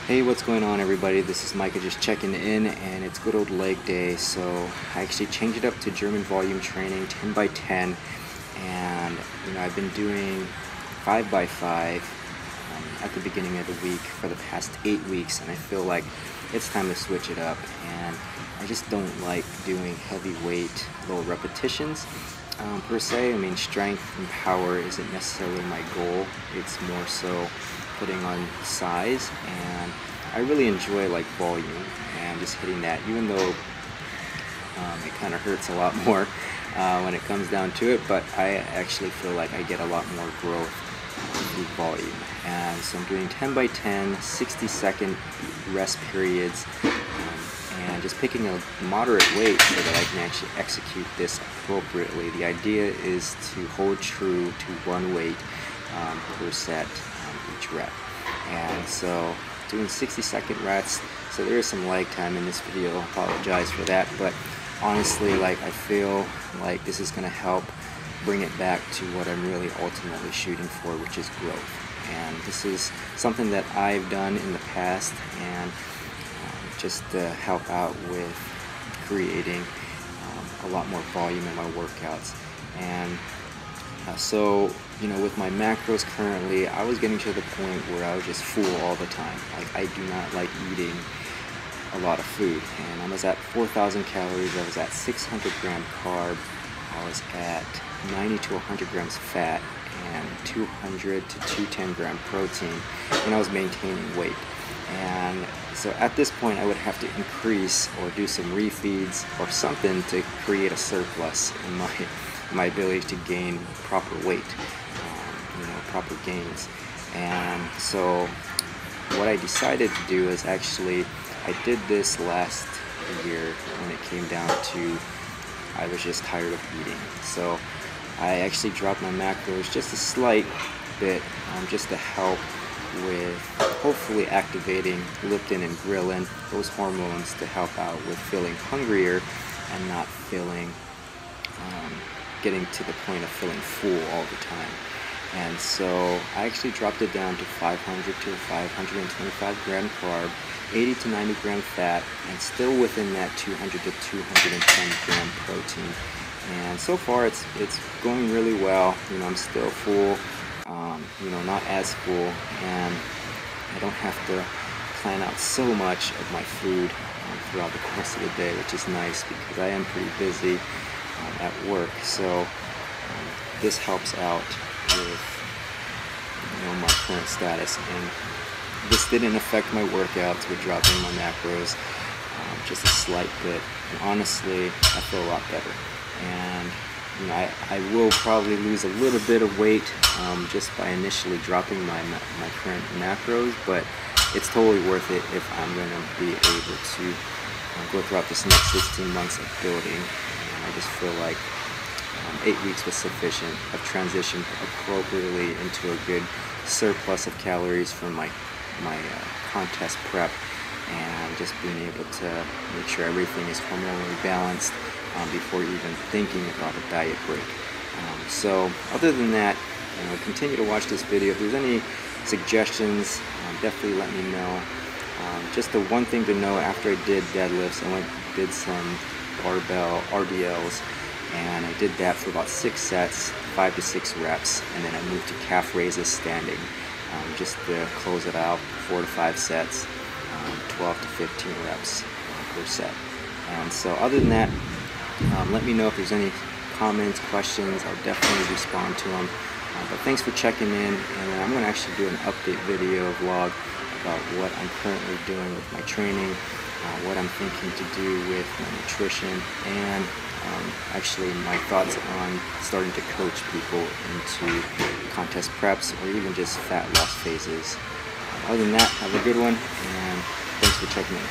Hey, what's going on everybody? This is Micah just checking in, and it's good old leg day. So I actually changed it up to German volume training 10 by 10, and I've been doing 5 by 5 at the beginning of the week for the past 8 weeks, and I feel like it's time to switch it up. And I just don't like doing heavy weight, low repetitions per se. I mean, strength and power isn't necessarily my goal. It's more so putting on size, and I really enjoy like volume and just hitting that, even though it kind of hurts a lot more when it comes down to it, but I actually feel like I get a lot more growth through volume. And so I'm doing 10 by 10, 60-second rest periods, and just picking a moderate weight so that I can actually execute this appropriately. The idea is to hold true to one weight per set each rep. And so doing 60-second rests, so there is some lag time in this video. I apologize for that, but honestly, like, I feel like this is going to help bring it back to what I'm really ultimately shooting for, which is growth. And this is something that I've done in the past, and just to help out with creating a lot more volume in my workouts. And so with my macros currently, I was getting to the point where I was just full all the time. Like, I do not like eating a lot of food, and I was at 4,000 calories, I was at 600 gram carb, I was at 90 to 100 grams fat, and 200 to 210 gram protein, and I was maintaining weight. And so at this point I would have to increase or do some refeeds or something to create a surplus in my ability to gain proper weight, proper gains. And so what I decided to do is actually, I did this last year when it came down to I was just tired of eating. So I actually dropped my macros just a slight bit, just to help with hopefully activating leptin and ghrelin, those hormones, to help out with feeling hungrier and not feeling getting to the point of feeling full all the time. And so I actually dropped it down to 500 to 525 gram carb, 80 to 90 gram fat, and still within that 200 to 210 gram protein. And so far it's going really well. I'm still full, not as full, and I don't have to plan out so much of my food throughout the course of the day, which is nice because I am pretty busy at work. So this helps out with my current status, and this didn't affect my workouts with dropping my macros, just a slight bit, and honestly I feel a lot better. And I will probably lose a little bit of weight just by initially dropping my current macros, but it's totally worth it if I'm going to be able to go throughout this next 16 months of building. And I just feel like 8 weeks was sufficient. I've transitioned appropriately into a good surplus of calories from my contest prep, and just being able to make sure everything is hormonally balanced before even thinking about a diet break. So other than that, continue to watch this video. If there's any suggestions, definitely let me know. Just the one thing to know, after I did deadlifts, I did some barbell RDLs, and I did that for about 6 sets, 5 to 6 reps, and then I moved to calf raises standing, just to close it out, 4 to 5 sets, 12 to 15 reps per set. And so other than that, let me know if there's any comments, questions. I'll definitely respond to them. But thanks for checking in, and I'm going to actually do an update video vlog about what I'm currently doing with my training, what I'm thinking to do with my nutrition, and actually my thoughts on starting to coach people into contest preps or even just fat loss phases. Other than that, have a good one, and thanks for checking in.